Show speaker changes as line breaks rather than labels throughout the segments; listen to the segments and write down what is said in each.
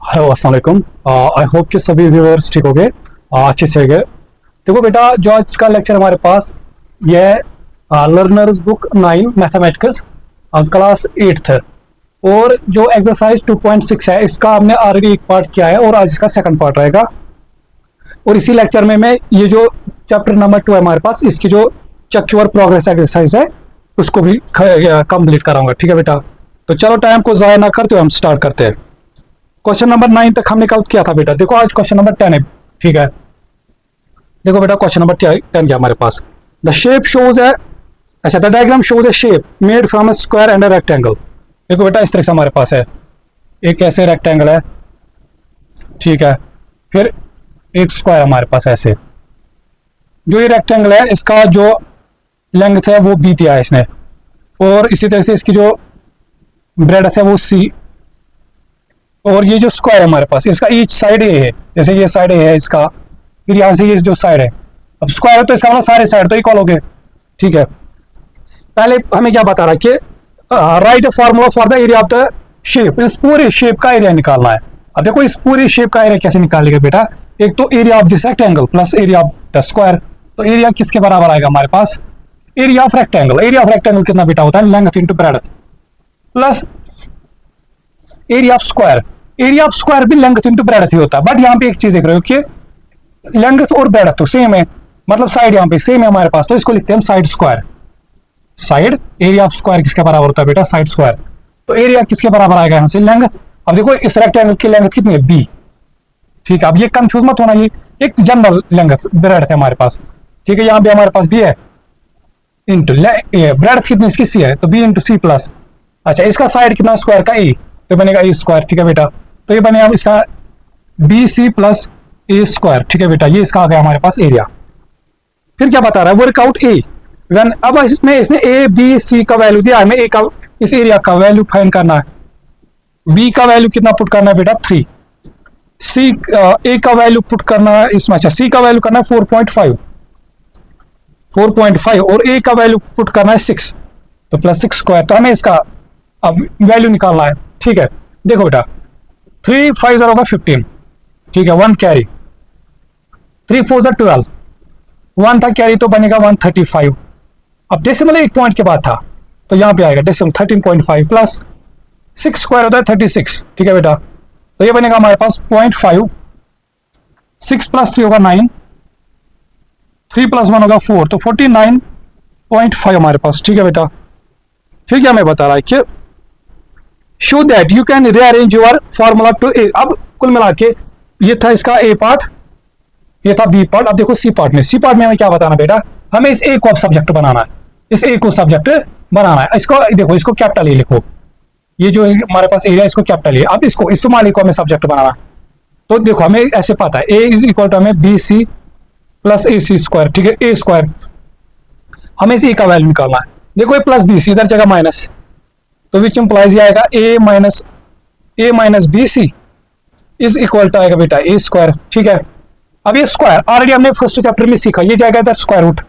Hello अस्सलाम वालेकुम। I hope कि सभी व्यूअर्स ठीक हो गए, अच्छे से गए। देखो बेटा, जो आज का लेक्चर हमारे पास ये है learners book 9 mathematics class 8th है। और जो एक्सरसाइज 2.6 है इसका हमने ऑलरेडी एक पार्ट किया है और आज इसका सेकंड पार्ट रहेगा। और इसी लेक्चर में मैं ये जो चैप्टर नंबर 2 है हमारे पास, इसकी जो चक्योर प्रोग्रेस एक्सरसाइज है उसको भी कंप्लीट कराऊंगा। ठीक है बेटा, तो चलो टाइम को ज़ाया ना करते हुए हम स्टार्ट करते हैं। क्वेश्चन नंबर 9 तक हमने कल किया था बेटा। देखो आज क्वेश्चन नंबर 10 है। ठीक है, देखो बेटा क्वेश्चन नंबर 10 क्या हमारे पास, द शेप शोज है, अच्छा the diagram shows A shape made from A square and a rectangle. देखो बेटा इस तरह से हमारे पास है, एक ऐसे रेक्टेंगल है, ठीक है, फिर एक स्क्वायर हमारे पास ऐसे। जो ये रेक्टेंगल है इसका जो लेंथ है वो बी दिया है इसने, और इसी तरह से इसकी जो ब्रेडथ है वो सी, और ये जो स्क्वायर है हमारे पास इसका ईच साइड ए है, जैसे ये साइड ए है इसका, फिर यहाँ से ये जो साइड है, अब स्क्वायर है तो इसका मतलब सारे साइड तो इक्वल हो गए। ठीक है, पहले हमें क्या बता रहा है कि right a formula for the area of the shape, इस पूरे शेप का एरिया निकालना है। अब देखो इस पूरे शेप का एरिया कैसे निकालेगा बेटा, एक तो area of this rectangle plus area of the square. तो एरिया किसके बराबर आएगा हमारे पास, area of rectangle. Area of rectangle कितना बेटा होता है, length into breadth, plus area of square. Area of square भी लेंथ इंटू ब्रेडथ ही होता है, बट यहाँ पे एक चीज देख रहे हो कि लेंथ और ब्रेडथ तो सेम है, मतलब साइड यहाँ पे सेम है हमारे पास, तो इसको लिखते हैं हम side square. Side area of square किसके बराबर होता है बेटा, साइड स्क्वायर। तो एरिया किसके बराबर आएगा यहाँ से, लेंथ। अब देखो इस रेक्टेंगल की लेंथ कितनी है, बी। ठीक है, अब ये कंफ्यूज मत होना, ये एक जनरल लेंथ ब्रेडथ है हमारे पास। ठीक है, यहाँ पे हमारे पास बी है, इंटू ब्रेडथ कितनी इसकी सी है, तो बी इंटू सी प्लस, अच्छा इसका साइड कितना स्क्वायर का ए, तो बनेगा ए स्क्वायर। ठीक है बेटा, तो ये बनेगा इसका बी सी प्लस ए स्क्वायर। ठीक है बेटा, ये इसका आ गया हमारे पास एरिया। फिर क्या बता रहा है, वर्कआउट ए व्हेन, अब इसने ए बी सी का वैल्यू दिया, हमें ए का इस एरिया का वैल्यू फाइंड करना है। बी का वैल्यू कितना पुट करना है बेटा, 3। सी ए का वैल्यू पुट करना है इसमें, अच्छा सी का वैल्यू करना है 4.5 और ए का वैल्यू पुट करना है 6, तो प्लस 6 स्क्वायर। तो हमें इसका अब वैल्यू निकालना है। ठीक है, देखो बेटा 3 5 0 का 15, ठीक है, 1 कैरी, 3 4 जा 12, 1 था कैरी तो बनेगा 135। अब डेसिमल एक पॉइंट के बाद था तो यहाँ पे आएगा डेसिमल 13.5 प्लस 6 स्क्वायर होता है 36। ठीक है बेटा, तो ये बनेगा हमारे पास 0.5, 6 प्लस 3 होगा 9, 3 प्लस 1 होगा 4, तो 49.5 हमारे पास। ठीक है बेटा, फिर क्या हमें बता रहा है कि show that you can rearrange your formula to A. अब कुल मिला के ये था इसका ए पार्ट, ये था बी पार्ट। अब देखो सी पार्ट में, सी पार्ट में हमें क्या बताना बेटा, हमें इस ए को अब सब्जेक्ट बनाना है, इस ए को सब्जेक्ट बनाना है। इसको देखो, इसको कैपिटल ए लिखो, ये जो हमारे पास एरिया इसको कैपिटल ए। अब इसको इस सोमाली को हमें सब्जेक्ट बनाना, तो देखो हमें ऐसे पता है ए इज इक्वल टू हमें बी सी प्लस ए सी स्क्वायर। ठीक है, ए स्क्वायर, हमें इस ए का वैल्यू निकालना है। देखो ये प्लस बी सी इधर जगह माइनस, तो विच इंप्लाइज ये आएगा A minus B C is equal to आएगा बेटा ए स्क्वायर। ठीक है, अब ये स्क्वायर ऑलरेडी हमने फर्स्ट चैप्टर में सीखा, ये जाएगा इधर स्क्वायर रूट,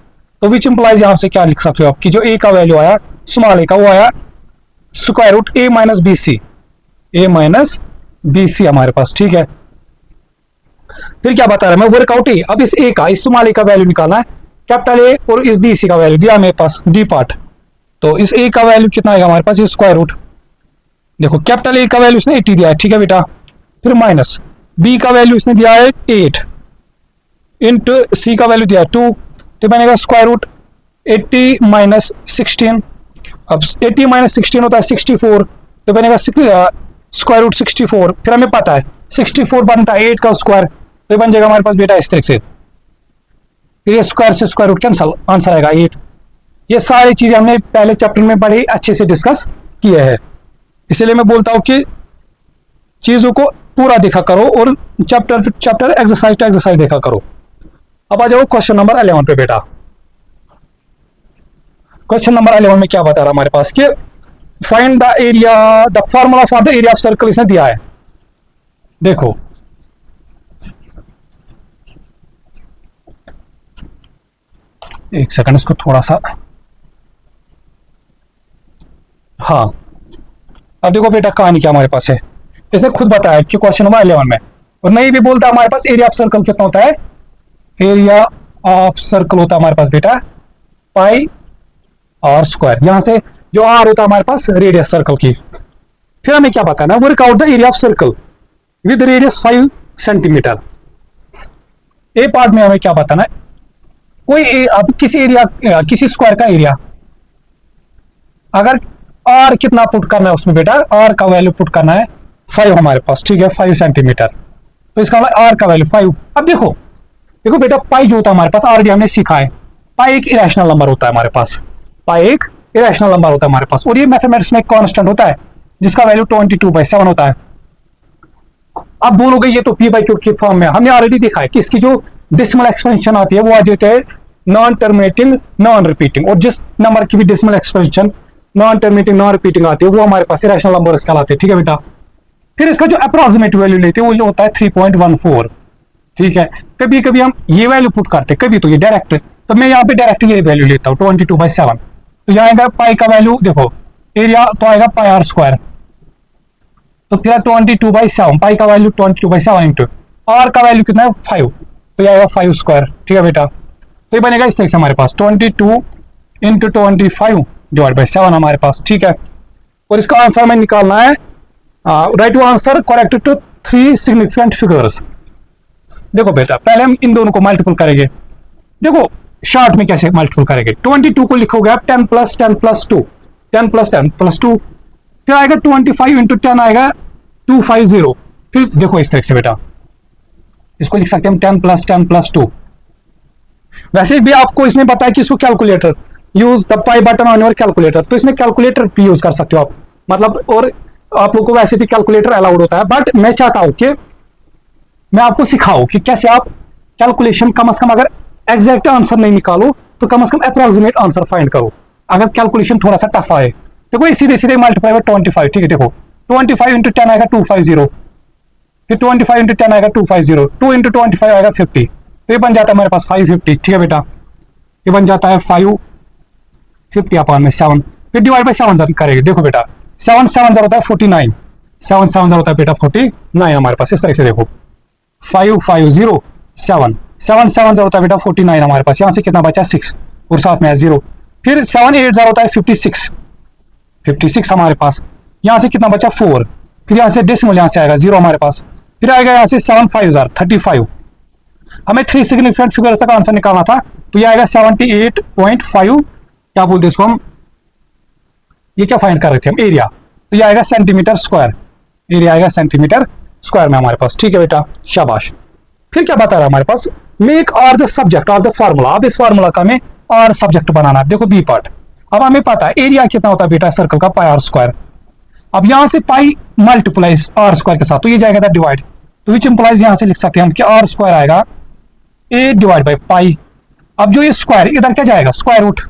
तो विच इंप्लाइज यहाँ से क्या लिख सकते हो आप कि जो ए का वैल्यू आया स्मॉल ए का वो आया स्क्वायर रूट ए माइनस बी सी हमारे पास। ठीक है, फिर क्या बता रहा है मैं, वर्कआउट ए। अब इस ए का, इस स्मॉल ए का वैल्यू निकालना है, कैपिटल ए और इस बी सी का वैल्यू दिया मेरे पास डी पार्ट, तो इस ए का वैल्यू कितना आएगा हमारे पास, ये स्क्वायर रूट। देखो कैपिटल ए का वैल्यू इसने 80 दिया है, ठीक है बेटा, फिर माइनस बी का वैल्यू इसने दिया है 8 इंटू सी का वैल्यू दिया है 2, तो बनेगा स्क्वायर रूट 80 माइनस 16। अब 80 माइनस 16 होता है 64, तो बनेगा स्क्वायर रूट 64। फिर हमें पता है 64 बनता है 8 का स्क्वायर, तो बन जाएगा हमारे पास बेटा इस तरह से, फिर ये स्क्वायर से स्क्वायर रूट कैंसल, आंसर आएगा 8। ये सारी चीजें हमने पहले चैप्टर में बड़े अच्छे से डिस्कस किए हैं, इसलिए मैं बोलता हूं कि चीजों को पूरा देखा करो और chapter to chapter exercise to exercise देखा करो। अब आ जाओ क्वेश्चन नंबर 11 पे बेटा। क्वेश्चन नंबर 11 में क्या बता रहा हमारे पास कि find the area, the formula for the area of circle इसने दिया है। देखो एक सेकंड, इसको थोड़ा सा, हाँ अब देखो बेटा कहानी क्या हमारे पास है, इसने खुद बताया कि क्वेश्चन नंबर 11 में। और नहीं भी बोलता हमारे पास एरिया ऑफ सर्कल कितना होता है, एरिया ऑफ सर्कल होता है हमारे पास बेटा पाई आर स्क्वायर। यहां से जो आर होता है हमारे पास रेडियस सर्कल की। फिर हमें क्या बताना है, work out the area of circle with radius 5 centimetre. A part में हमें क्या बताना है, कोई अब किसी एरिया किसी स्क्वायर का एरिया, अगर आर कितना पुट करना है उसमें बेटा, आर का वैल्यू पुट करना है 5 हमारे पास, ठीक है 5 सेंटीमीटर। तो इसका आर का वैल्यू 5। अब देखो देखो बेटा पाई जो होता है हमारे पास ऑलरेडी हमने सीखा है, पाई एक इरेशनल नंबर होता है हमारे पास, पाई एक इरेशनल नंबर होता है हमारे पास। और ये मैथमेटिक्स में कांस्टेंट होता है जिसका वैल्यू 22/7 होता है। अब बोलोगे ये तो पी बाई क्यू की फॉर्म में, हमने ऑलरेडी देखा है कि इसकी जो डेसिमल एक्सपेंशन आती है वो आ जाते हैं नॉन टर्मिनेटिंग नॉन रिपीटिंग, और जिस नंबर की भी decimal expansion non terminating non repeating आती है वो हमारे पास इरेशनल नंबर कहलाते हैं, ठीक है बेटा। फिर इसका जो अप्रोक्सीमेट वैल्यू लेते हैं वो होता है 3.14, ठीक है। कभी कभी हम ये वैल्यू पुट करते हैं, कभी तो ये डायरेक्ट, तो मैं यहाँ पे डायरेक्ट ये वैल्यू लेता हूँ 22/7। तो यहाँ आएगा पाई का वैल्यू, देखो एरिया तो आएगा पाई आर स्क्वायर, तो फिर 22/7, पाई का वैल्यू 22/7 इंटू आर का वैल्यू कितना है 5, तो ये आएगा 5 स्क्वायर, ठीक है बेटा। तो ये बनेगा इस तरह से हमारे पास 22 इंटू 25/7 हमारे पास, ठीक है। और इसका आंसर हमें निकालना है, right to answer correct to 3 significant figures. देखो बेटा पहले हम इन दोनों को मल्टीपल करेंगे, देखो शॉर्ट में कैसे मल्टीपल करेंगे। 22 को लिखोगे आप 10 + 10 + 2, 10 + 10 + 2, फिर आएगा 25 इंटू 10 आएगा 250। फिर देखो इस तरह से बेटा इसको लिख सकते हैं हम 10 + 10 + 2। वैसे भी आपको इसमें पता है कि इसको calculator use the pi button on your calculator, तो इसमें कैलकुलेटर भी यूज कर सकते हो आप, मतलब। और आप लोग को वैसे भी कैलकुलेटर अलाउड होता है, बट मैं चाहता हूं कि मैं आपको सिखाऊं कि कैसे आप कैलकुलेशन कम से कम, अगर एग्जैक्ट आंसर नहीं निकालो तो कम से कम अप्रोक्सीमेट आंसर फाइंड करो अगर कैलकुलेशन थोड़ा सा टफ आए। देखो सीधे सीधे मल्टीप्लाई बाय 25, ठीक है। देखो 25 इंटू 10 आएगा 250, फिर 25 इंटू 10 आएगा 250, 2 इंटू 25 आएगा 50, तो ये बन जाता है हमारे पास 550, ठीक है बेटा। ये बन जाता है 550 अपॉन में 7, फिर डिवाइड बाय 7 करेंगे। देखो बेटा 7 7 होता है 49, 7 7 होता है बेटा 49 हमारे पास। इस तरह से देखो 550 7 7 होता है बेटा 49 हमारे पास। यहाँ से कितना बचा 6 और साथ में है 0, फिर 7 8 होता है 56 हमारे पास। यहाँ से कितना बचा 4, फिर यहाँ से डेसिमल यहाँ से आएगा 0 हमारे पास, फिर आएगा यहाँ से 7 5 35। हमें 3 सिग्निफिकेंट फिगर का आंसर निकालना था, तो ये आएगा 78.5, क्या बोलते हैं इसको हम, ये क्या फाइंड कर रहे थे हम, एरिया। तो ये आएगा सेंटीमीटर स्क्वायर, एरिया आएगा सेंटीमीटर स्क्वायर में हमारे पास, ठीक है बेटा शाबाश। फिर क्या बता रहा है हमारे पास, make r the subject of the formula. अब इस फार्मूला का हमें आर सब्जेक्ट बनाना है। देखो बी पार्ट, अब हमें पता है एरिया कितना होता है बेटा सर्कल का, पाई आर स्क्वायर। अब यहां से पाई मल्टीप्लाइज आर स्क्वायर के साथ, तो ये जाएगा था डिवाइड, तो विच इंप्लाइज यहां से लिख सकते हैं हम कि आर स्क्वायर आएगा ए डिवाइड बाई पाई। अब जो ये स्क्वायर इधर क्या जाएगा स्क्वायर रूट,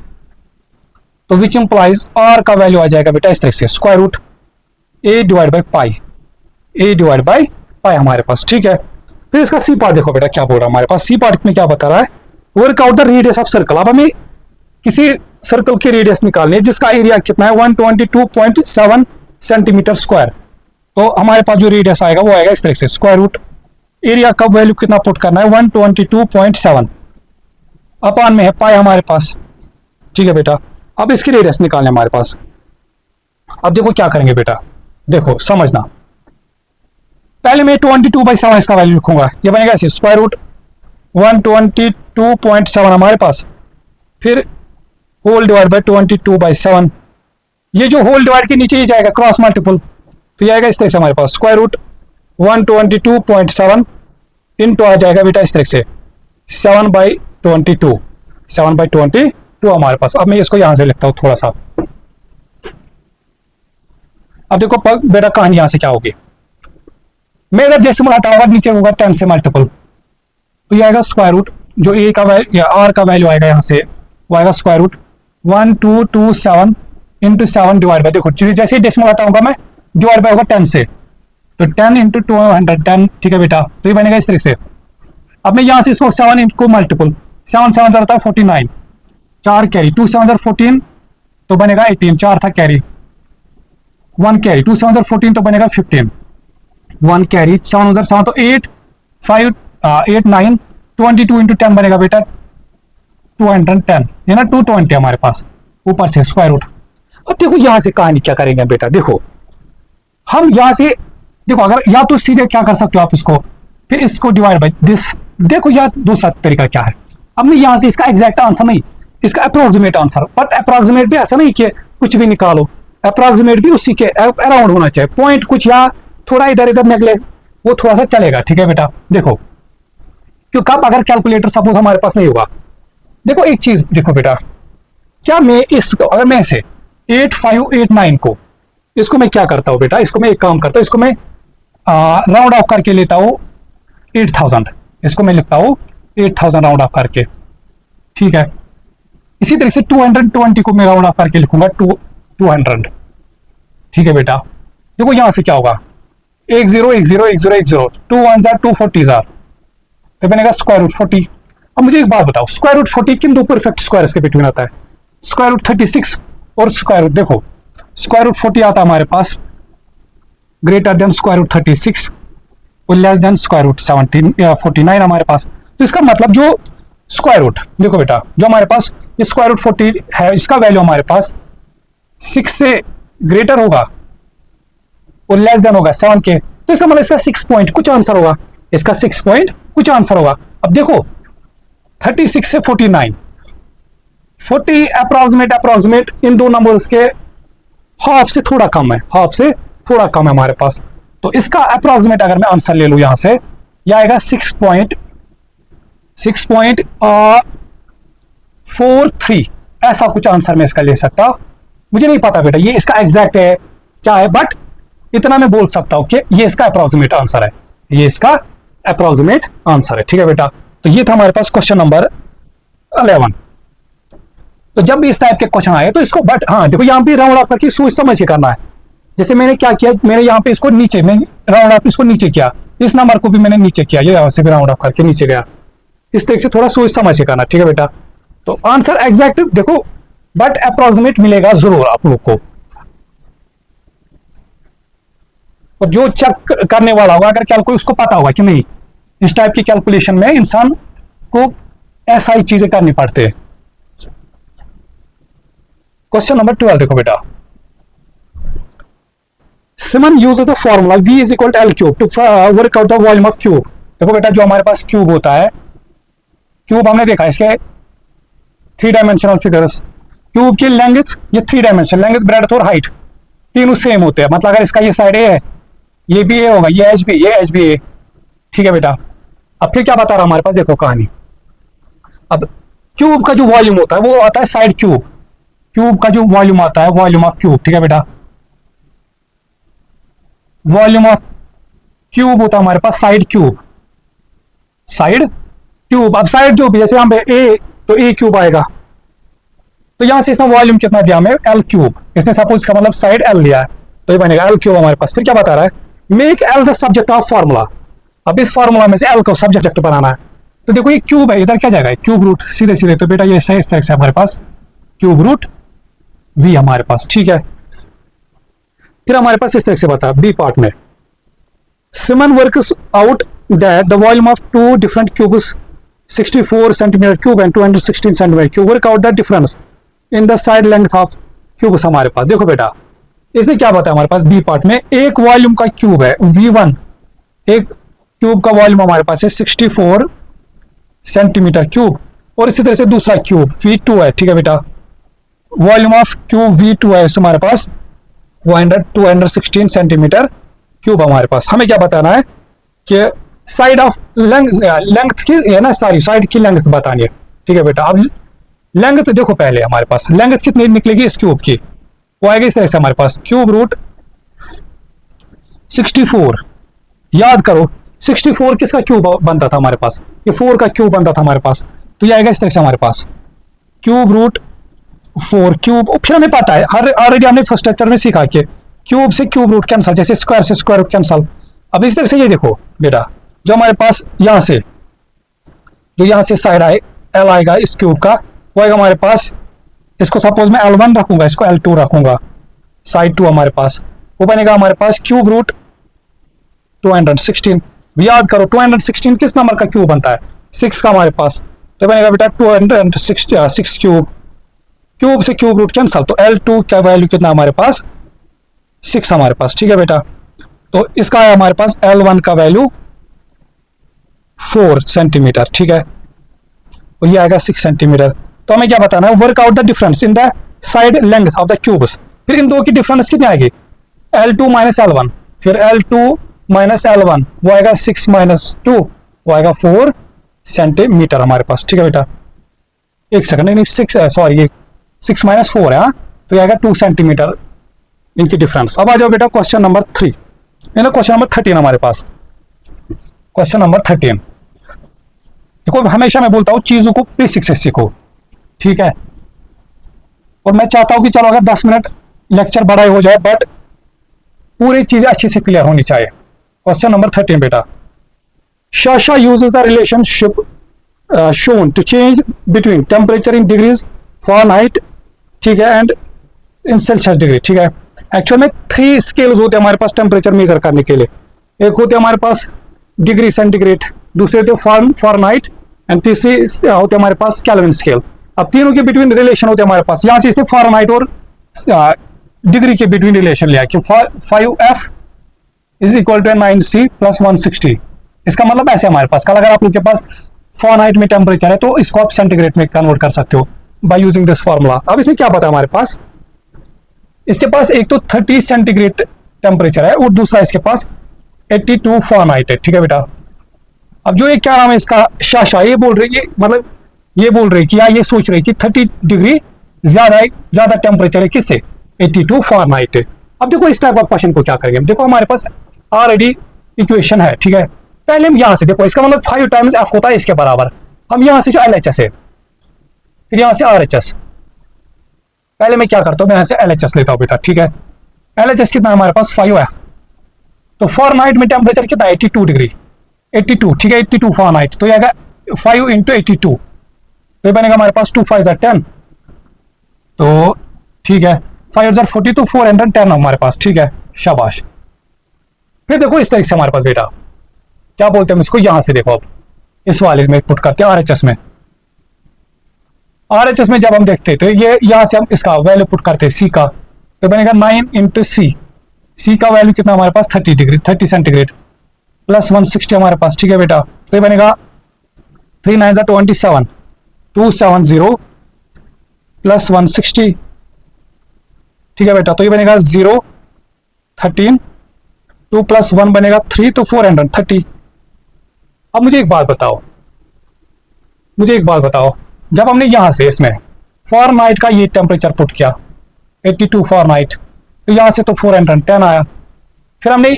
तो विच इंप्लाइज आर का वैल्यू आ जाएगा बेटा इस तरह से square root a divide by pi, a divide by pi हमारे पास, ठीक है। फिर इसका सी पार्ट देखो बेटा क्या बोल रहा है हमारे पास, सी पार्ट में क्या बता रहा है, work out the radius of circle. अब हमें किसी सर्कल की रेडियस निकालनी है जिसका एरिया कितना है 122.7 सेंटीमीटर स्क्वायर। तो हमारे पास जो रेडियस आएगा वो आएगा इस तरह से स्क्वायर रूट एरिया का वैल्यू कितना पुट करना है 122.7 अपॉन में है पाई हमारे पास, ठीक है बेटा। अब इसकी रेडियस निकालने हमारे पास। अब देखो क्या करेंगे बेटा, देखो समझना, पहले मैं 22/7 इसका वैल्यू लिखूंगा, ये बनेगा ऐसे स्क्वायर रूट 122.7 हमारे पास, फिर होल डिवाइड बाय 22/7। ये जो होल डिवाइड के नीचे ये जाएगा क्रॉस मल्टीपल, तो ये आएगा इस तरह से हमारे पास स्क्वायर रूट 122.7 इंटू आ जाएगा बेटा इस तरह से 7/22 हमारे पास। अब मैं इसको यहां से लिखता हूं थोड़ा सा। अब देखो बेटा कहानी यहां से क्या होगी, मैं अगर डेसिमल हटाऊंगा नीचे होगा 10 से मल्टीपल, तो ये आएगा स्क्वायर रूट जो ए का या आर का वैल्यू आएगा यहां से वो आएगा square root 1227 into 7 divide by, देखो जैसे ही डेसिमल हटाऊंगा मैं डिवाइड बाय होगा 10 से, तो 10 इंटू 210, ठीक है बेटा। तो ये बनेगा इस तरह से। अब मैं यहां से इसको 7 को मल्टीपल 7 7 होता है 49, 4 कैरी 2 7 14, तो बनेगा 18, 4 था कैरी 1 कैरी 2 7 14, तो बनेगा 15, 1 कैरी 7 तो 8 5 8 9 22 इंटू 10 बनेगा बेटा 210, है ना 220 हमारे पास ऊपर से स्क्वायर रूट। अब देखो यहां से कहानी क्या करेंगे बेटा, देखो हम यहां से देखो, अगर या तो सीधे क्या कर सकते हो आप इसको, फिर इसको डिवाइड बाय दिस। देखो यार दूसरा तरीका क्या है, अब मैं यहां से इसका एग्जैक्ट आंसर नहीं, इसका अप्रोक्सीमेट आंसर, बट अप्रोक्सीमेट भी ऐसा नहीं कि कुछ भी निकालो, अप्रोक्सीमेट भी उसी के अराउंड होना चाहिए, पॉइंट कुछ या थोड़ा इधर इधर निकले वो थोड़ा सा चलेगा, ठीक है बेटा। देखो क्यों, कब अगर कैलकुलेटर सपोज हमारे पास नहीं होगा, देखो एक चीज देखो बेटा, क्या मैं इसको अगर मैं इसे 8589 को इसको मैं क्या करता हूं बेटा, इसको मैं एक काम करता हूं, इसको मैं राउंड ऑफ करके लेता हूं 8000, इसको मैं लिखता हूं 8000 राउंड ऑफ करके, ठीक है। इसी तरह से 220 को मैं राउंड ऑफ करके लिखूंगा 200, ठीक है बेटा। देखो यहां से क्या होगा 10101010 2 1 240 तो बनेगा स्क्वायर रूट 40। अब मुझे एक बात बताओ, स्क्वायर रूट 40 किन दो परफेक्ट स्क्वायर्स के बिटवीन आता है, स्क्वायर रूट 36 और स्क्वायर रूट, देखो स्क्वायर रूट 40 आता है हमारे पास ग्रेटर देन स्क्वायर रूट 36 और लेस देन स्क्वायर रूट 49 हमारे पास। तो इसका मतलब जो स्क्वायर रूट, देखो बेटा जो हमारे पास ये स्क्वायर रूट 40 है, इसका वैल्यू हमारे पास 6 से ग्रेटर होगा और लेस देन होगा 7 के, तो इसका मतलब इसका 6 पॉइंट कुछ आंसर होगा, इसका 6 पॉइंट कुछ आंसर होगा। अब देखो 36 से 49 40 अप्रोक्सीमेट इन दो नंबर्स के हाफ से थोड़ा कम है, हाफ से थोड़ा कम है हमारे पास, तो इसका अप्रोक्सीमेट अगर मैं आंसर ले लूं यहां से, यह आएगा 6.43, ऐसा कुछ आंसर मैं इसका ले सकता, मुझे नहीं पता बेटा ये इसका एग्जैक्ट है क्या है, बट इतना मैं बोल सकता हूं कि ये इसका अप्रोक्सीमेट आंसर है, ये इसका अप्रोक्सीमेट आंसर है, ठीक है बेटा। तो ये था हमारे पास क्वेश्चन नंबर 11। तो जब भी इस टाइप के क्वेश्चन आए तो इसको, बट हाँ देखो यहाँ पे राउंड ऑफ करके सोच समझ के करना है, जैसे मैंने क्या किया, मैंने यहाँ पे इसको नीचे में राउंड ऑफ इसको नीचे किया, इस नंबर को भी मैंने नीचे किया, ये से भी राउंड ऑफ करके नीचे गया, इस तरह से थोड़ा सोच समझ के करना, ठीक है बेटा। तो आंसर एग्जैक्ट देखो बट अप्रोक्सीमेट मिलेगा जरूर आप लोग को, और जो चेक करने वाला होगा अगर कैलकुलेट उसको पता होगा कि नहीं इस टाइप की कैलकुलेशन में इंसान को ऐसा ही चीजें करनी पड़ती है। क्वेश्चन नंबर 12 देखो बेटा, Simon use the formula V is equal to L cube to work out the volume of cube. देखो बेटा जो हमारे पास क्यूब होता है, क्यूब हमने देखा इसके 3 डायमेंशनल फिगर्स, क्यूब की लेंथ ये 3 डायमेंशन, लेंथ ब्रेड्थ और हाइट तीनों सेम होते हैं, मतलब अगर इसका ये साइड ए है ये भी ए होगा, ये एच भी ए, ठीक है बेटा। अब फिर क्या बता रहा हमारे पास, देखो कहानी, अब क्यूब का जो वॉल्यूम होता है वो आता है साइड क्यूब, क्यूब का जो वॉल्यूम आता है वॉल्यूम ऑफ क्यूब, ठीक है बेटा, वॉल्यूम ऑफ क्यूब होता है हमारे पास साइड क्यूब, साइड क्यूब। अब साइड जो भी जैसे यहाँ पे ए तो ए क्यूब आएगा, तो यहां से इसने वॉल्यूम कितना दिया हमें एल क्यूब, इसने सपोज इसका मतलब साइड एल लिया है तो ये बनेगा एल क्यूब हमारे पास। फिर क्या बता रहा है, make L the subject of formula. अब इस फार्मूला में से एल को सब्जेक्ट बनाना है, तो देखो ये क्यूब है, इधर क्या जाएगा क्यूब रूट सीधे सीधे, तो बेटा ये इस तरह से हमारे पास क्यूब रूट वी हमारे पास, ठीक है। फिर हमारे पास इस तरह से बता बी पार्ट में, Simon works out that the volume of 2 different cubes 64 centimetre cube and 216 centimetre cube, work out the difference in the side length of cubes हमारे पास। देखो बेटा इसने क्या बताया हमारे पास बी पार्ट में, एक वॉल्यूम का क्यूब है V1, एक क्यूब का वॉल्यूम हमारे पास है 64 सेंटीमीटर क्यूब, और इसी तरह से दूसरा क्यूब V2 है, ठीक है बेटा, वॉल्यूम ऑफ क्यूब V2 है हमारे पास 216 सेंटीमीटर क्यूब हमारे पास। हमें क्या बताना है कि साइड ऑफ लेंथ की है ना, सारी साइड की लेंथ बतानी है, ठीक है बेटा। अब लेंथ देखो पहले हमारे पास लेंथ कितनी निकलेगी इस क्यूब की, वो आएगी इस तरह से हमारे पास क्यूब रूट 64, याद करो 64 किसका क्यूब बनता था हमारे पास, ये 4 का क्यूब बनता था हमारे पास, तो ये आएगा इस तरह से हमारे पास क्यूब रूट 4 क्यूब। फिर हमें पता है ऑलरेडी हमने फर्स्ट लेक्चर में सीखा कि क्यूब से क्यूब रूट कैंसल, जैसे स्क्वायर से स्क्वायर रूट कैंसल। अब इस तरह से ये देखो बेटा जो हमारे पास यहां से जो यहां से साइड आए एल आएगा इस क्यूब का, वो आएगा हमारे पास, इसको सपोज मैं L1 रखूंगा, इसको L2 रखूंगा, साइड 2 हमारे पास वो बनेगा हमारे पास क्यूब रूट 216। याद करो 216 किस नंबर का क्यूब बनता है, 6 का हमारे पास, तो बनेगा बेटा 206 क्यूब, क्यूब से क्यूब रूट कैंसल, तो L2 का वैल्यू कितना हमारे पास 6 हमारे पास, ठीक है बेटा। तो इसका है हमारे पास L1 का वैल्यू 4 सेंटीमीटर, ठीक है, और ये आएगा 6 सेंटीमीटर। तो हमें क्या बताना है, work out the difference in the side length of the cubes. फिर इन दो की डिफरेंस कितनी आएगी, L2 माइनस L1, फिर L2 माइनस L1 वो आएगा 6 माइनस 2 वो आएगा 4 सेंटीमीटर हमारे पास, ठीक है बेटा। एक सेकंड, नहीं 6 सॉरी, ये 6 माइनस 4 है, हाँ, तो ये आएगा 2 सेंटीमीटर इनकी डिफरेंस। अब आ जाओ बेटा क्वेश्चन नंबर 3, क्वेश्चन नंबर 13 हमारे पास। क्वेश्चन नंबर 13 देखो, हमेशा मैं बोलता हूं चीजों को बेसिक से सीखो, ठीक है, और मैं चाहता हूं कि चलो अगर 10 मिनट लेक्चर बड़ा हो जाए बट पूरी चीजें अच्छे से क्लियर होनी चाहिए। क्वेश्चन नंबर 13 बेटा, Shasha uses the relationship shown to change between temperature in degrees Fahrenheit, ठीक है, एंड इन सेल्सियस डिग्री, ठीक है। एक्चुअल में 3 स्केल्स होते हैं हमारे पास टेम्परेचर मेजर करने के लिए, एक होते हैं हमारे पास डिग्री सेंटीग्रेड, दूसरे होते फॉरेनहाइट, एंड तीसरे होते हैं हमारे पास केल्विन स्केल। अब तीनों के बिटवीन रिलेशन होते हैं हमारे पास, यहाँ से इसने फॉरेनहाइट और डिग्री के बिटवीन रिलेशन लिया कि 5F is equal to 9C plus 160। इसका मतलब ऐसे हमारे पास, कल अगर आप लोग के पास फॉरेनहाइट में टेम्परेचर है तो इसको आप सेंटीग्रेड में कन्वर्ट कर सकते हो बाय यूजिंग दिस फॉर्मूला। अब इसने क्या पता हमारे पास, इसके पास एक तो 30 सेंटीग्रेड टेम्परेचर है और दूसरा इसके पास 82 फॉरेनहाइट है, ठीक है बेटा। अब जो ये क्या नाम है इसका, शाशा, ये बोल रही है, मतलब ये बोल रही कि या ये सोच रही कि 30 डिग्री ज्यादा टेम्परेचर है किससे, 82 फॉरेनहाइट है। अब देखो इस टाइप ऑफ क्वेश्चन को क्या करेंगे, देखो हमारे पास ऑलरेडी इक्वेशन है, ठीक है। पहले हम यहां से देखो, इसका मतलब 5 टाइम्स F होता है इसके बराबर, हम यहां से जो LHS है, फिर यहां से RHS, पहले मैं क्या करता हूं, मैं यहां से LHS लेता हूं बेटा, ठीक है। LHS कितना है हमारे पास 5F, तो फॉरेनहाइट में टेम्परेचर कितना है 82 डिग्री, 82, ठीक है, 82 फॉरेनहाइट, तो ये आएगा 5 इंटू 82, तो ये बनेगा हमारे पास 2 5 10, तो ठीक है, 5 40 तो 410 हमारे पास, ठीक है, शाबाश। फिर देखो इस तरीके से हमारे पास बेटा क्या बोलते हैं हम इसको, यहां से देखो, अब इस वाले में पुट करते हैं RHS में। RHS में जब हम देखते हैं तो ये यहां से हम इसका वैल्यू पुट करते हैं C का, तो बनेगा 9 इंटू C का वैल्यू कितना हमारे पास 30 डिग्री 30 सेंटीग्रेड प्लस 160 हमारे पास, ठीक है बेटा। तो ये बनेगा 3 9 27 270 प्लस 160, ठीक है बेटा। तो ये बनेगा 0 13 2 प्लस 1 बनेगा 3, तो 430। अब मुझे एक बात बताओ, जब हमने यहां से इसमें फॉरेनहाइट का ये टेम्परेचर पुट किया 82 फॉरेनहाइट, तो यहां से तो 410 आया, फिर हमने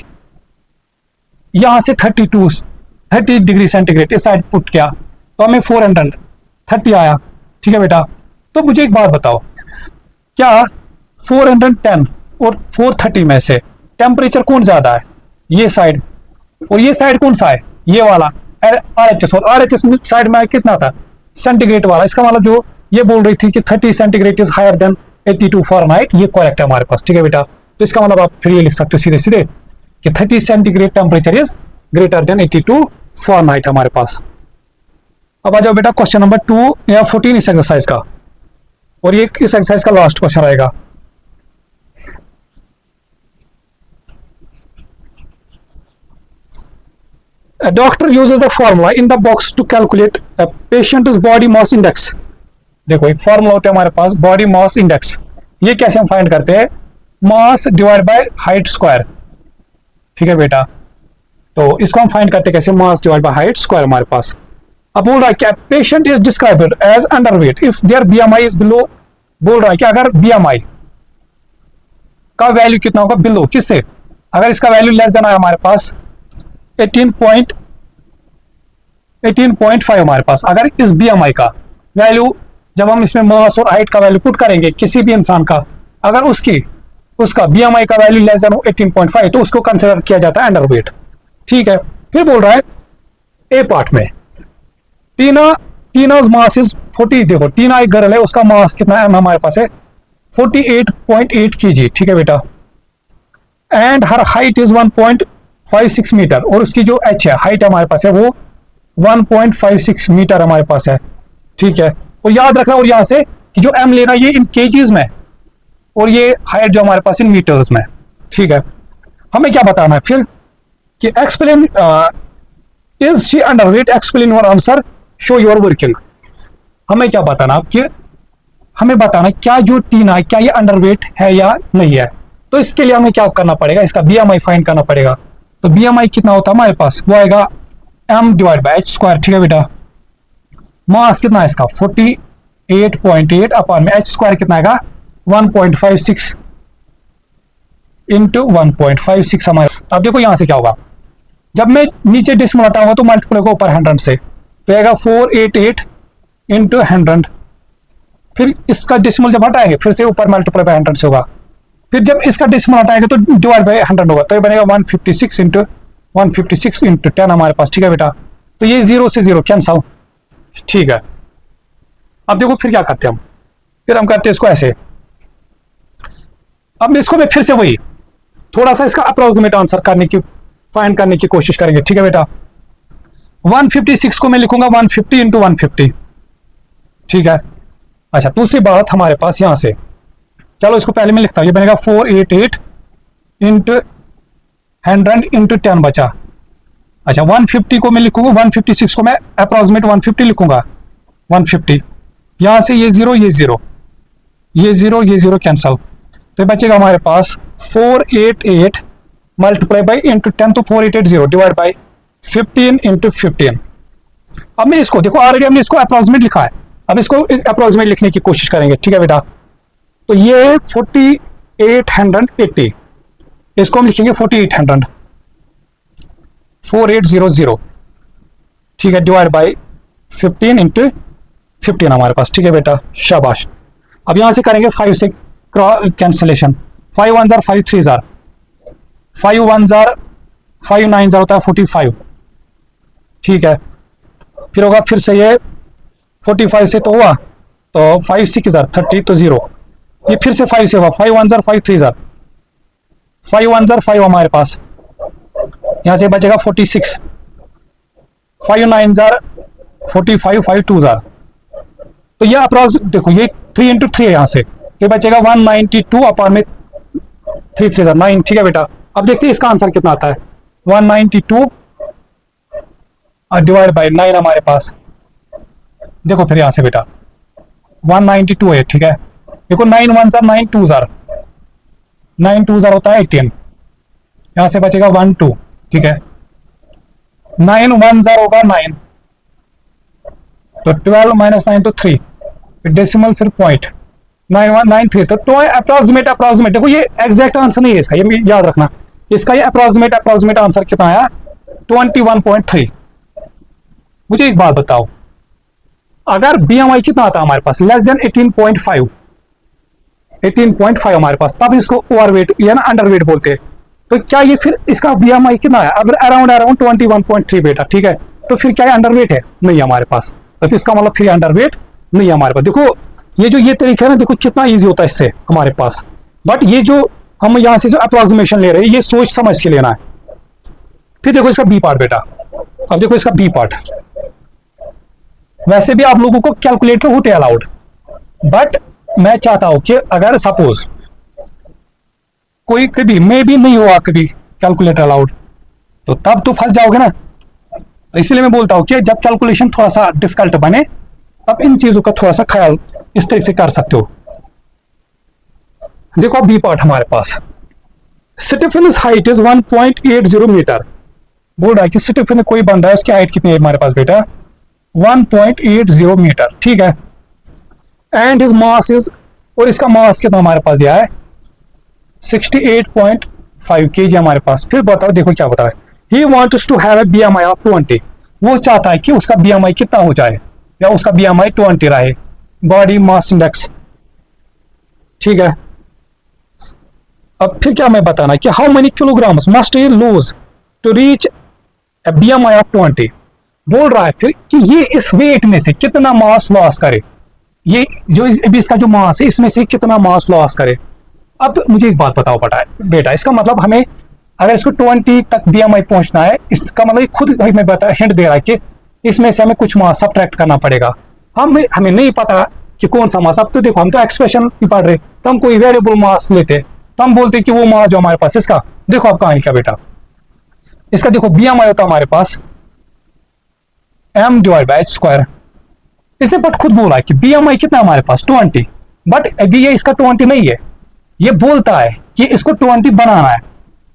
यहां से 30 डिग्री सेंटीग्रेड इस साइड पुट किया तो हमें 430 आया, ठीक है बेटा। तो मुझे एक बात बताओ, क्या 410 और 430 में से टेम्परेचर कौन ज्यादा है, ये साइड, और ये साइड कौन सा है, ये वाला RHS, और RHS साइड में कितना था सेंटीग्रेड वाला। इसका मतलब जो ये बोल रही थी कि 30 centigrade is higher than 82 fahrenheit, ये करेक्ट है हमारे पास, ठीक है बेटा। तो इसका मतलब आप फिर ये लिख सकते हो सीधे सीधे कि 30 centigrade temperature is greater than 82 Fahrenheit हमारे पास। अब आ जाओ बेटा क्वेश्चन नंबर 2 या 14 इस एक्सरसाइज का, और ये इस एक्सरसाइज का लास्ट क्वेश्चन रहेगा। A doctor uses the formula in the box to calculate a patient's body mass index। देखो एक फॉर्मूला होता है हमारे पास बॉडी मास इंडेक्स, ये कैसे हम फाइंड करते हैं, मास डिवाइड बाय हाइट स्क्वायर, ठीक है बेटा। तो इसको हम फाइंड करते हैं कैसे, mass divide by height square हमारे पास। अब बोल रहा है कि patient is described as underweight if their BMI is below, बोल रहा है कि अगर BMI का वैल्यू कितना होगा बिलो किससे, अगर इसका वैल्यू लेस देन आया हमारे पास 18.5 हमारे पास, अगर इस BMI का वैल्यू जब हम इसमें मास और हाइट का वैल्यू पुट करेंगे किसी भी इंसान का, अगर उसका BMI का वैल्यू लेस देन 18.5 तो उसको कंसिडर किया जाता है अंडरवेट, ठीक है। फिर बोल रहा है ए पार्ट में टीना's मास इज 40, देखो टीना एक गर्ल है, उसका मास कितना है हमारे पास है 48.8 kg, ठीक है बेटा, and her height is 1.56 metre, और उसकी जो एच है, हाइट हमारे पास है वो 1.56 मीटर हमारे पास है। ठीक है, और याद रखना, और यहां से कि जो एम लेना ये इन केजीज में, और ये हाइट जो हमारे पास इन मीटर्स में। ठीक है, हमें क्या बताना है फिर कि explain is she underweight, explain your answer, show your working. हमें क्या बताना कि हमें बताना क्या जो टीना है क्या ये अंडरवेट है या नहीं है। तो इसके लिए हमें क्या करना पड़ेगा, इसका बीएमआई फाइंड करना पड़ेगा। तो बीएमआई कितना होता है हमारे पास, वो आएगा m divide by h square. ठीक है बेटा, मास कितना है इसका 48.8 अपॉन में h स्क्वायर कितना आएगा 1.56 इंटू 1.56 हमारे। अब देखो यहां से क्या होगा, जब मैं नीचे डिस्मल हटाऊंगा तो मल्टीप्लाई को ऊपर 100 से, तो आएगा 488 इंटू 100। फिर इसका डिस्मल जब हटाएंगे फिर से ऊपर मल्टीप्लाई बाय 100 से होगा। फिर जब इसका डिस्मल हटाएंगे तो डिवाइड बाय 100 होगा, तो ये बनेगा 156 इंटू 10 हमारे पास। ठीक है बेटा, तो ये 0 से 0 कैंसल। ठीक है, अब देखो फिर क्या करते हैं हम, फिर हम करते हैं इसको ऐसे। अब इसको मैं फिर से वही थोड़ा सा इसका अप्रोक्सीमेट आंसर करने की फाइंड करने की कोशिश करेंगे। ठीक है बेटा, 156 को मैं लिखूंगा 150 इंटू 150। ठीक है, अच्छा दूसरी बात हमारे पास यहां से, चलो इसको पहले मैं लिखता हूं, ये बनेगा 488 इंटू 100 इंटू 10 बचा। अच्छा 150 को मैं लिखूंगा, 156 को मैं अप्रोक्सीमेट 150 लिखूंगा 150। यहां से ये 0 ये 0 ये 0 ये 0 कैंसल, तो बचेगा हमारे पास 488 मल्टीप्लाई बाई इंटू 10, तो 4880 डिवाइड बाई 15 इंटू 15। अब मैं इसको देखो ऑलरेडी हमने इसको अप्रोक्सीमेट लिखा है, अब इसको अप्रोक्सीमेट लिखने की कोशिश करेंगे। ठीक है बेटा, तो ये 4880, इसको हम लिखेंगे 4800 4800। ठीक है, डिवाइड बाई 15 इंटू 15 हमारे पास। ठीक है बेटा, शाबाश। अब यहां से करेंगे 5 से cancellation, 5 1 jar 5 3 jar 5 1 jar 5 9 jar होता है 45। ठीक है, फिर होगा फिर से ये 45 से तो हुआ, तो 5 6 जार 30 तो 0, ये फिर से 5 से हुआ, 5 1 जार 5 3 जार 5 1 जार 5 हमारे पास, यहां से बचेगा 46, 5 9 जार 45 5 2 जार, तो ये अप्रोक्स देखो ये 3 इंटू 3 है, यहां से ये बचेगा 192 अपॉन में 3 3 जार 9। ठीक है बेटा, अब देखते हैं इसका आंसर कितना आता है, 192 डिवाइड बाई 9 हमारे पास। देखो फिर यहां से बेटा 192 है। ठीक है, देखो 9 1 जार 9 2 जार 9 2 जार होता है 18, यहां से बचेगा 1 2। ठीक है, 9 1 जार होगा 9, तो 12 माइनस 9 तो 3, डेसिमल फिर पॉइंट 9193, तो अप्रोक्सीमेट देखो ये एग्जैक्ट आंसर नहीं है इसका, ये याद रखना, इसका ये अप्रोक्सीमेट आंसर कितना आया 21.3। मुझे एक बात बताओ, अगर बीएमआई कितना आता है हमारे पास लेस देन 18.5 हमारे पास, तब इसको ओवरवेट या ना अंडरवेट बोलते हैं। तो क्या ये फिर इसका बीएमआई कितना है, अगर अराउंड 21.3 बेटा। ठीक है, तो फिर क्या अंडरवेट है, नहीं है हमारे पास, तो फिर इसका मतलब फिर अंडरवेट नहीं है हमारे पास। देखो ये तरीका है ना, देखो कितना इजी होता है इससे हमारे पास, बट ये जो हम यहां से जो अप्रोक्सीमेशन ले रहे हैं ये सोच समझ के लेना है। फिर देखो इसका बी पार्ट बेटा, अब देखो इसका बी पार्ट, वैसे भी आप लोगों को कैलकुलेटर होते अलाउड, बट मैं चाहता हूं कि अगर सपोज कोई कभी मे भी नहीं हुआ कभी कैलकुलेटर अलाउड, तो तब तो फंस जाओगे ना। इसलिए मैं बोलता हूं कि जब कैलकुलेशन थोड़ा सा डिफिकल्ट बने तब इन चीजों का थोड़ा सा ख्याल इस तरीके से कर सकते हो। देखो बी पार्ट हमारे पास, स्टीफेनस हाइट इज 1.80 मीटर। बोल रहा है कि स्टीफेन कोई बंदा है, उसकी हाइट कितनी है हमारे पास बेटा 1.80 मीटर। ठीक है, एंड हिज मास इज, और इसका मास कितना हमारे पास दिया है 68.5 kg हमारे पास। फिर बताओ देखो क्या बता रहा है, he wants to have a BMI of 20, वो चाहता है कि उसका बीएमआई कितना हो जाए, या उसका बीएमआई 20 रहे, बॉडी मास इंडेक्स। ठीक है, अब फिर क्या मैं बताना कि how many kilograms must he lose to reach a BMI of 20। बोल रहा है फिर कि ये इस वेट में से कितना मास लॉस करे, ये जो अभी इसका जो मास है इसमें से कितना मास लॉस करे। अब मुझे एक बात बताओ बेटा, इसका मतलब हमें अगर इसको 20 तक BMI पहुंचना है, इसका मतलब खुद हमें हिंट दे रहा है कि इसमें से हमें कुछ मास सब्ट्रैक्ट करना पड़ेगा। हमें नहीं पता कि कौन सा मास। अब तो देखो हम तो एक्सप्रेशन ही पढ़ रहे, तो हम कोई वेरिएबल मास लेते, तो हम बोलते कि वो मास जो हमारे पास इसका, देखो अब कहानी क्या बेटा, इसका देखो BMI होता है हमारे पास m/h²। इसने बट खुद बोला कि BMI कितना हमारे पास 20, बट अभी ये इसका 20 नहीं है, ये बोलता है कि इसको 20 बनाना है,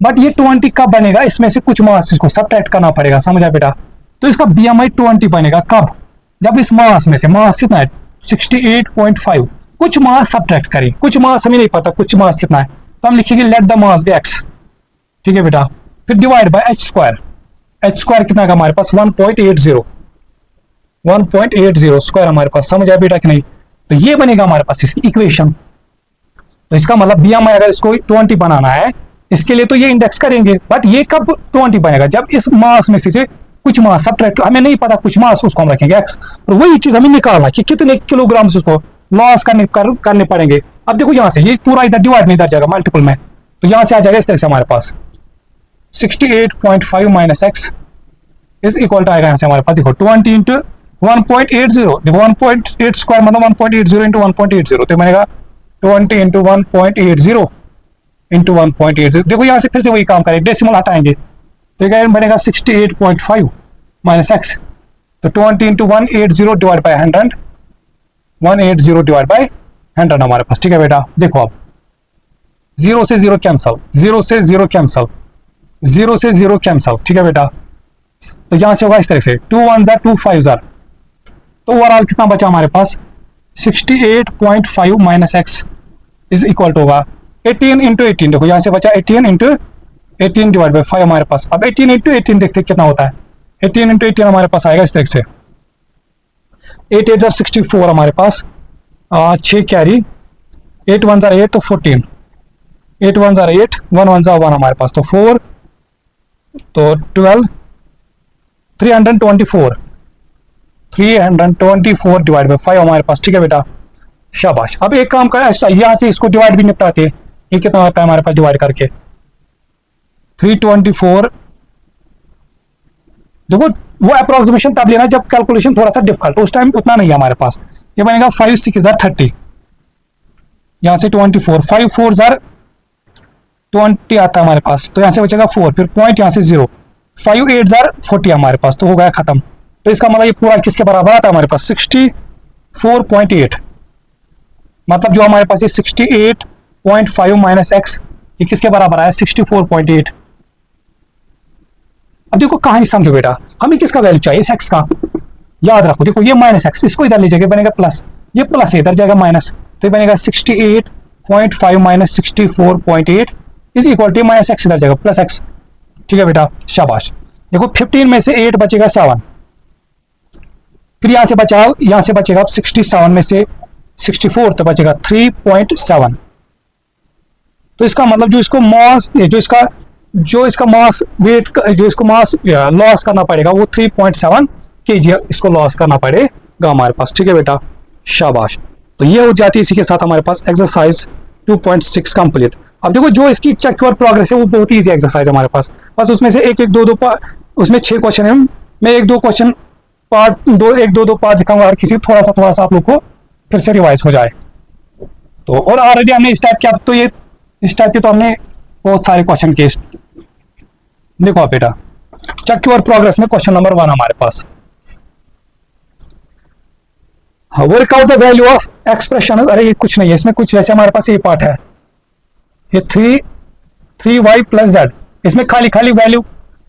बट ये 20 कब बनेगा, इसमें से कुछ मास इसको सब्ट्रैक्ट करना पड़ेगा, समझा बेटा। तो इसका BMI 20 बनेगा कब, जब इस मास में से, मास कितना है 68.5, कुछ मास सब्ट्रैक्ट करें, कुछ मास हमें नहीं पता कुछ मास कितना है, तो हम लिखेंगे let the mass be x, ठीक है बेटा, फिर डिवाइड बाय h²। h² कितना का हमारे पास 1.80 स्क्वायर हमारे पास, समझ आया बेटा कि नहीं। तो ये बनेगा हमारे पास इसकी इक्वेशन। तो इसका मतलब BMI अगर इसको 20 बनाना है, इसके लिए तो ये इंडेक्स करेंगे, बट ये कब 20 बनेगा, जब इस मास में से कुछ मास सब्ट्रैक्ट, हमें नहीं पता कुछ मास, उसको हम रखेंगे x, और वही चीज हमें निकालना कि कितने किलोग्राम उसको लॉस करने पड़ेंगे। अब देखो यहां से ये पूरा इधर डिवाइड में इधर जाएगा मल्टीपल में, तो यहां से आ जाएगा इस तरह से हमारे पास 68.5 minus x is equal to आएगा यहां से हमारे पास, देखो 20 इंटू 1.80, देखो 1.8 स्क्वायर मतलब 1.80 इंटू 1.80, तो बनेगा 20 इंटू 1.80 इंटू 1.80। देखो यहां से फिर से वही काम करेंगे, डेसिमल हटाएंगे, तो ये बनेगा 68.5 माइनस x, तो 20 into 180 divide by 100, 180 divide by 100 हमारे पास, ठीक है बेटा। देखो अब 0 से 0 कैंसल, 0 से 0 कैंसल, 0 से 0 कैंसल, ठीक है बेटा। तो यहां से होगा इस तरह से 2 1 जार 2 5 जार, तो ओवरऑल कितना बचा हमारे पास 68.5 minus x is equal to होगा 18 इंटू 18, देखो यहां से बचा 18 इंटू 18 डिवाइड बाई 5 हमारे पास। अब 18 इंटू 18 देखते कितना होता है, 18 इंटू 18 हमारे पास आएगा इस तरह से 8 8 जार 64 हमारे पास, 6 कैरी, 8 1 जार 8 तो 14, 8 1 जार 8, 1 1 जार 1 हमारे पास, तो 4, तो 12, 324 डिवाइड बाई 5 हमारे पास, ठीक है बेटा, शाबाश। अब एक काम करें, यहां से इसको डिवाइड भी निपटाते हैं, ये कितना होता है हमारे पास डिवाइड करके 324, देखो वो अप्रोक्सीमेशन तब लेना जब कैलकुलेशन थोड़ा सा डिफिकल्ट, उस टाइम उतना नहीं है हमारे पास। ये बनेगा 5 6 जार 30, यहां से 24, 5 4 जार 20 आता है हमारे पास, तो यहां से बचेगा 4, फिर पॉइंट यहां से 0, 5 8 जार 40 हमारे पास, तो हो गया खत्म। तो इसका मतलब ये पूरा किसके बराबर आता है हमारे पास 64.8, मतलब जो हमारे पास ये 68.5 माइनस x ये किसके बराबर आया 64.8। अब देखो कहानी समझो बेटा, हमें किसका वैल्यू चाहिए इस x का, याद रखो, देखो ये माइनस x, इसको इधर ले जाएगा बनेगा प्लस, ये प्लस इधर जाएगा माइनस, तो ये बनेगा 68.5 minus 64.8 is equal to minus x इधर जाएगा प्लस x, ठीक है बेटा, शाबाश। देखो 15 में से 8 बचेगा 7, फिर यहां से बचेगा 67 में से 64, तो बचेगा 3.7। तो इसका मतलब जो इसको मास, जो इसका मास वेट, जो इसको मास लॉस करना पड़ेगा वो 3.7 kg इसको लॉस करना पड़ेगा हमारे पास, ठीक है बेटा, शाबाश। तो ये हो जाती है इसी के साथ हमारे पास एक्सरसाइज 2.6 कंप्लीट। अब देखो जो इसकी चेक योर प्रोग्रेस है वो बहुत ईजी एक्सरसाइज हमारे पास, बस उसमें से एक 2 उसमें 6 क्वेश्चन है, मैं 1-2 क्वेश्चन पार्ट 2 पार्ट दिखाऊंगा हर किसी, थोड़ा सा आप लोग को फिर से रिवाइज हो जाए। तो और ऑलरेडी हमने इस टाइप के, अब तो ये इस टाइप के तो हमने बहुत सारे क्वेश्चन के, देखो आप बेटा चेक योर प्रोग्रेस में क्वेश्चन नंबर 1 हमारे पास, work out the value of expression. अरे ये कुछ नहीं है इसमें, कुछ जैसे हमारे पास ये पार्ट है, ये 3y प्लस z, इसमें खाली वैल्यू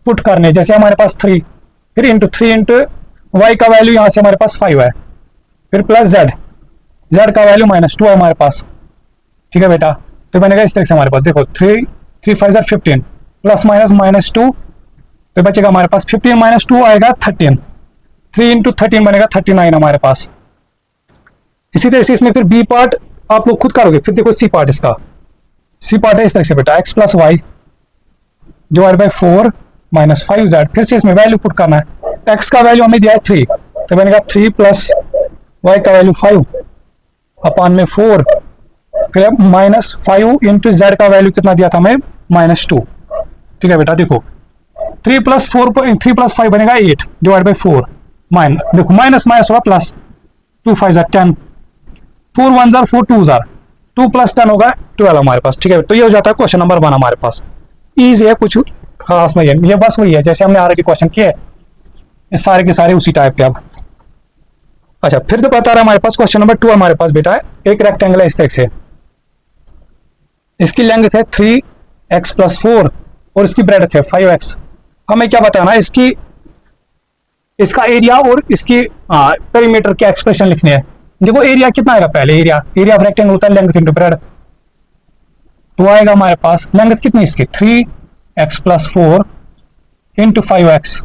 पुट करने, जैसे हमारे पास 3, फिर इंटू 3 इंटू y का वैल्यू यहां से हमारे पास 5 है, फिर प्लस z का वैल्यू -2 है हमारे पास, ठीक है बेटा। तो बनेगा इस तरह से हमारे पास, देखो 3 5 जार 15 प्लस माइनस 2, तो बचेगा हमारे पास 15 - 2 आएगा 13, 3 इंटू 13 बनेगा 39 हमारे पास। इसी तरह से इसमें फिर बी पार्ट आप लोग खुद करोगे, फिर देखो सी पार्ट, इसका सी पार्ट है इस तरह से बेटा, x plus y divide by 4 minus 5z, फिर से इसमें वैल्यू पुट करना है, x का वैल्यू हमें दिया है 3, तो बनेगा 3 प्लस y का वैल्यू 5 अपान में 4, फिर -5 इंटू z का वैल्यू कितना दिया था हमें -2, ठीक है बेटा, देखो 3 + 5 बनेगा 8 डिवाइड बाई 4 देखो माइनस माइनस होगा प्लस, 2 5 जार 10, 4 1 जार 4 2 जार 2 + 10 होगा 12 हमारे पास। ठीक है, तो ये हो जाता है क्वेश्चन नंबर 1 हमारे पास। ईजी है, कुछ खास नहीं है, ये बस वही है जैसे हमने ऑलरेडी क्वेश्चन किए, ये सारे के सारे उसी टाइप के। अब अच्छा, फिर तो बता रहा है हमारे पास क्वेश्चन नंबर 2 हमारे पास बेटा है, एक रेक्टेंगल है इस तरह से, इसकी लेंथ है 3x + 4 और इसकी ब्रेडथ है 5x। हमें क्या बताना है, इसका एरिया और इसकी पेरीमीटर के एक्सप्रेशन लिखने हैं। देखो एरिया कितना आएगा, पहले एरिया ऑफ रेक्टेंगल होता है लेंथ इंटू ब्रेडथ, तो आएगा हमारे पास लेंथ कितनी इसकी 3x + 4 इंटू 5x।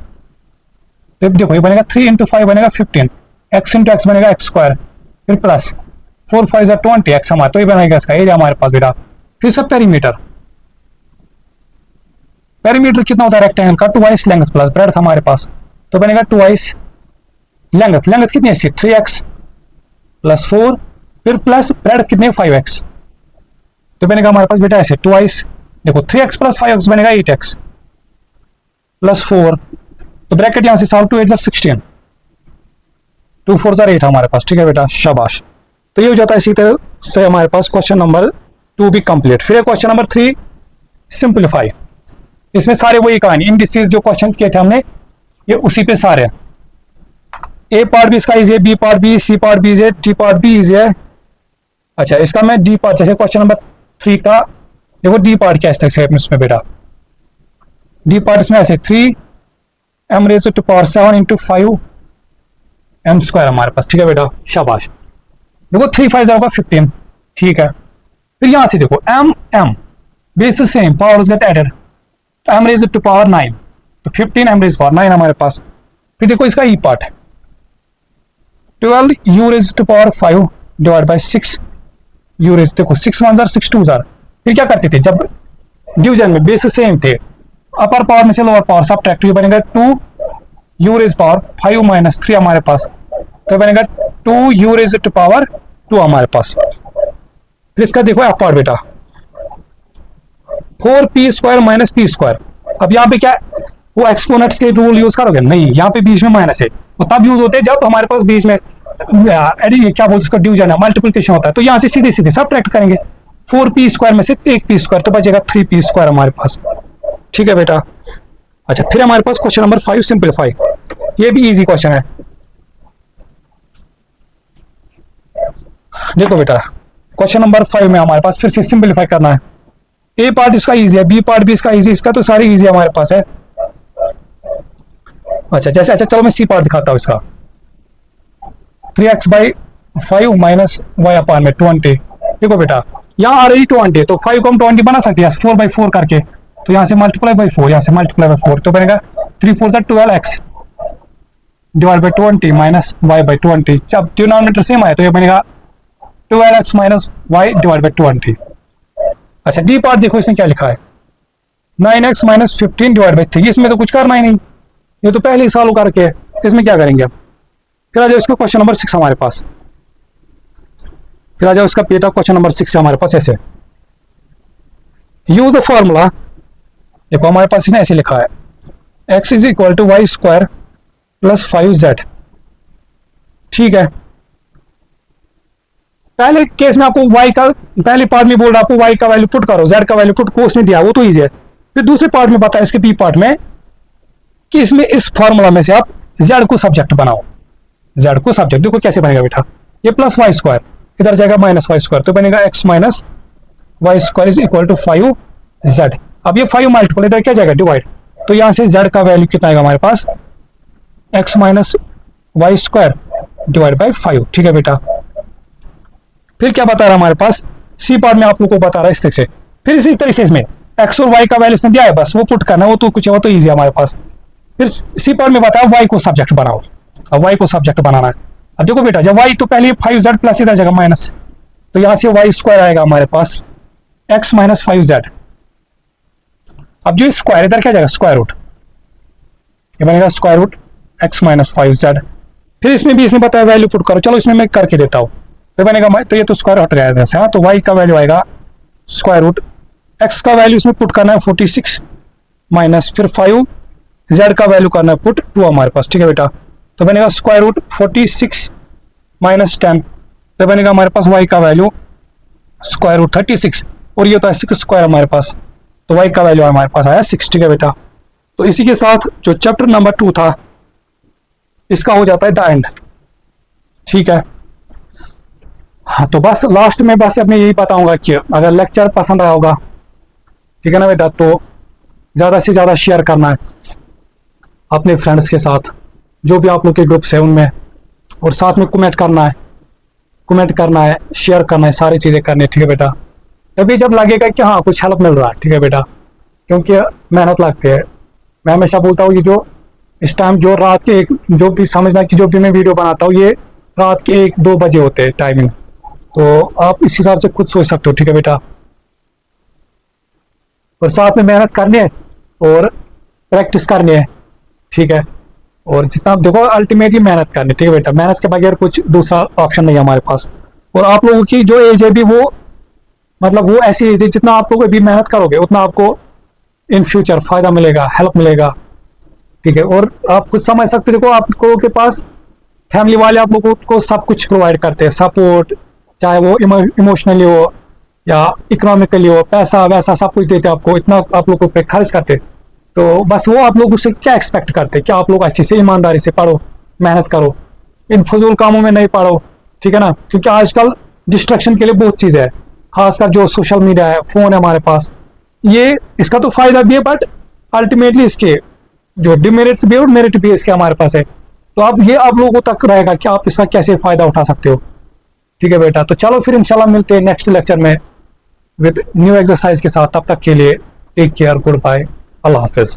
तो देखो ये बनेगा 3 × 5 बनेगा 15, x × x बनेगा x², फिर प्लस 4 5 = 20x हमारा, तो ये बनेगा इसका एरिया हमारे पास बेटा। फिर सब पेरीमीटर कितना होता है रेक्टेंगल का, 2x लेंथ प्लस ब्रेडथ हमारे पास, तो बनेगा 2x लेंथ कितनी है इसकी 3x + 4 फिर प्लस ब्रेडथ कितनी है 5x, तो बनेगा हमारे पास बेटा ऐसे 2x, देखो 3x + 5x बनेगा 8x + 4, तो ब्रैकेट यहां से सॉल्व 2 8 = 16, 2 4 = 8 हमारे पास। ठीक है बेटा, शाबाश। तो ये हो जाता है इसी तरह से हमारे पास क्वेश्चन नंबर 2 भी कंप्लीट। फिर क्वेश्चन नंबर 3 सिंपलीफाई, इसमें सारे वही कहानी, इंडिसेस जो क्वेश्चन किए थे हमने ये उसी पे सारे, ए पार्ट भी इसका इजी है, बी पार्ट भी, सी पार्ट भी इजी है, डी पार्ट भी इजी है। अच्छा, इसका मैं डी पार्ट, जैसे क्वेश्चन नंबर 3 का देखो डी पार्ट क्या है इसमें बेटा, डी पार्ट इसमें ऐसे 3m⁻⁷ × 5m² हमारे पास। ठीक है बेटा, शाबाश। देखो 3 5 होगा 15, ठीक है। फिर यहां से देखो m base same, power get added, m⁻⁹ 9, तो 15m⁻⁹ हमारे पास। फिर देखो इसका ई पार्ट 12u⁵ डिवाइड बाई 6 देखो 6 1 जार 6 2 जार। फिर क्या करते थे जब डिवीजन में बेस सेम थे, अपर पावर में से लोअर पावर सबट्रैक्ट, बनेगा 2u⁵ 5 - 3 हमारे पास, तो बनेगा 2u⁵ हमारे पास। फिर इसका देखो अप पार्ट बेटा 4p² - p²। अब यहाँ पे क्या वो एक्सपोनेंट्स के रूल यूज करोगे, नहीं, यहाँ पे बीच में माइनस है, वो तब यूज होते हैं जब हमारे पास बीच में क्या बोलते उसका डिवीजन है, मल्टीप्लिकेशन होता है। तो यहाँ से सीधे सीधे सबट्रैक्ट करेंगे, 4p² में से 1p² तो बचेगा 3p² हमारे पास। ठीक है बेटा। अच्छा, फिर हमारे पास क्वेश्चन नंबर 5 सिंपलीफाई, ये भी इजी क्वेश्चन है। देखो बेटा क्वेश्चन नंबर 5 में हमारे पास फिर से सिंपलीफाई करना है। ए पार्ट इसका इजी है, बी पार्ट भी इसका इजी, इसका तो सारी इजी हमारे पास है। अच्छा चलो मैं सी पार्ट दिखाता हूँ इसका, 3x/5 - y/20। देखो बेटा यहाँ ऑलरेडी 20 है, तो 5 को हम 20 बना सकते हैं 4/4 करके, तो यहाँ से मल्टीप्लाई बाई 4, यहाँ से मल्टीप्लाई बाई 4, तो बनेगा 3 4 = 12x divide by 20 minus y/20। जब डिनोमिनेटर सेम आए तो ये बनेगा 12x - y डिवाइड बाई 20। अच्छा, डी पार्ट देखो इसने क्या लिखा है, 9x - 15 डिवाइड बाई 3। इसमें तो कुछ करना ही नहीं, ये तो पहले ही सॉल्व करके है, इसमें क्या करेंगे अब। फिर आ जाओ इसका क्वेश्चन नंबर 6 हमारे पास, फिर आ जाओ इसका बेटा क्वेश्चन नंबर 6 हमारे पास ऐसे, यूज द फॉर्मूला। देखो हमारे पास इसने ऐसे लिखा है x = y² + 5z। ठीक है, पहले केस में आपको y का, पहले पार्ट में बोल रहा आपको y का वैल्यू पुट करो, z का वैल्यू पुट को उसने दिया, वो तो इजी है। फिर दूसरे पार्ट में बताया इसके बी पार्ट में कि इसमें इस फॉर्मूला में से आप z को सब्जेक्ट बनाओ, z को सब्जेक्ट। देखो कैसे बनेगा बेटा, ये +y², इधर जाएगा -y², तो बनेगा x - y² = 5z। अब ये 5 मल्टीपल इधर क्या जाएगा डिवाइड, तो यहां से z का वैल्यू कितना आएगा हमारे पास, x - y² डिवाइड बाई 5। ठीक है बेटा। फिर क्या बता रहा है हमारे पास, सी पार्ट में आप लोग को बता रहा है इस तरह से। फिर इसी तरह से इसमें x और y का वैल्यू इसने दिया है, बस वो पुट करना है, वो तो कुछ है, वो तो ईजी है हमारे पास। फिर सी पार्ट में बताया y को सब्जेक्ट बनाओ, अब y को सब्जेक्ट बनाना है। अब देखो बेटा जब y, तो पहले 5z प्लस इधर जगह माइनस, तो यहां से y² आएगा हमारे पास x - 5z। अब जो स्क्वायर इधर क्या जाएगा स्क्वायर रूट, ये बनेगा स्क्वायर रूट x - 5z। फिर इसमें भी इसने बताया वैल्यू पुट करो, चलो इसमें मैं करके देता हूँ, तो बनेगा, तो ये तो स्क्वायर हट गया जैसे, हाँ, तो y का वैल्यू आएगा स्क्वायर रूट, x का वैल्यू इसमें पुट करना है 46 माइनस फिर 5, z का वैल्यू करना है पुट 2 हमारे पास, ठीक है बेटा। तो बनेगा स्क्वायर रूट 46 माइनस 10, तो बनेगा हमारे पास y का वैल्यू स्क्वायर रूट 36, और ये होता है 6 स्क्वायर हमारे पास, तो y का वैल्यू हमारे पास आया 6, ठीक है बेटा। तो इसी के साथ जो चैप्टर नंबर 2 था इसका हो जाता है द एंड, ठीक है। हाँ, तो बस लास्ट में बस अपने यही बताऊंगा कि अगर लेक्चर पसंद आया होगा, ठीक है ना बेटा, तो ज़्यादा से ज़्यादा शेयर करना है अपने फ्रेंड्स के साथ, जो भी आप लोग के ग्रुप्स है उनमें, और साथ में कमेंट करना है, शेयर करना है, सारी चीज़ें करनी है, ठीक है बेटा। तभी जब लगेगा कि हाँ कुछ हेल्प मिल रहा है, ठीक है बेटा, क्योंकि मेहनत लगती है। मैं हमेशा बोलता हूँ कि जो इस टाइम जो रात के जो भी समझना कि जो भी मैं वीडियो बनाता हूँ ये रात के 1-2 बजे होते हैं टाइमिंग, तो आप इस हिसाब से खुद सोच सकते हो, ठीक है बेटा। और साथ में मेहनत करनी है और प्रैक्टिस करनी है, ठीक है। और जितना देखो अल्टीमेटली मेहनत करनी है, ठीक है बेटा, मेहनत के बगैर कुछ दूसरा ऑप्शन नहीं है हमारे पास। और आप लोगों की जो एज है भी वो मतलब वो ऐसी एज है जितना आप लोग अभी मेहनत करोगे उतना आपको इन फ्यूचर फायदा मिलेगा, हेल्प मिलेगा, ठीक है। और आप कुछ समझ सकते हो, देखो आप लोगों के पास फैमिली वाले आप लोगों को सब कुछ प्रोवाइड करते हैं, सपोर्ट, चाहे वो इमोशनली हो या इकोनॉमिकली हो, पैसा वैसा सब कुछ देते हैं आपको, इतना आप लोगों पे खर्च करते। तो बस वो आप लोग उससे क्या एक्सपेक्ट करते हैं कि आप लोग अच्छे से ईमानदारी से पढ़ो, मेहनत करो, इन फजूल कामों में नहीं पढ़ो, ठीक है ना। क्योंकि आजकल डिस्ट्रैक्शन के लिए बहुत चीज़ है, खासकर जो सोशल मीडिया है, फ़ोन है हमारे पास, ये इसका तो फायदा भी है बट अल्टीमेटली इसके जो डिमेरिट्स भी और मेरिट भी इसके हमारे पास है। तो अब ये आप लोगों तक रहेगा कि आप इसका कैसे फायदा उठा सकते हो, ठीक है बेटा। तो चलो फिर इंशाल्लाह मिलते हैं नेक्स्ट लेक्चर में विद न्यू एक्सरसाइज के साथ। तब तक के लिए टेक केयर, गुड बाय, अल्लाह हाफिज।